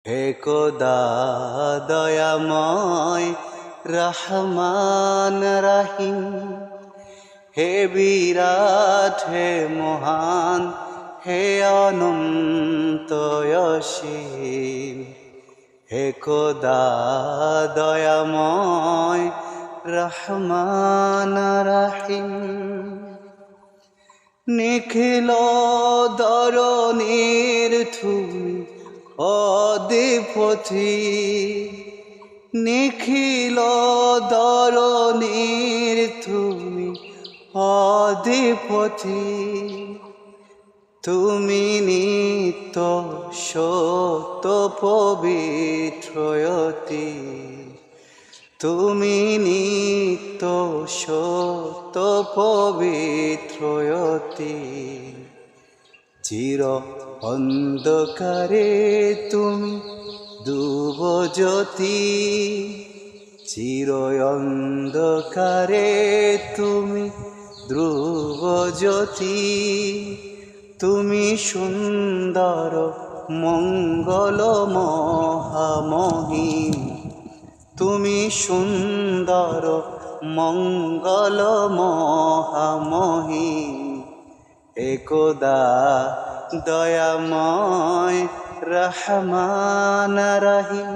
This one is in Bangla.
হে খোদা দয়াময় রহমান রহিম, হে বিরাট হে মহান হে অনন্ত অসীম। হে খোদা দয়াময় রহমান রহিম, নিখিল দরণীর তুমি অধিপতি, নিখিল দরণীর তুমি অধিপতি। তুমি নিত্য সত্য পবিত্রয়তি, তুমি নিত্য সত্য পবিত্রয়তি। চির অন্ধকারে তুমি ধ্রুবজ্যোতি, চির অন্ধকারে তুমি ধ্রুবজ্যোতি। তুমি সুন্দর মঙ্গল মহামহিম, তুমি সুন্দর মঙ্গল মহামহিম। হে খোদা দয়াময় রহমান রহিম।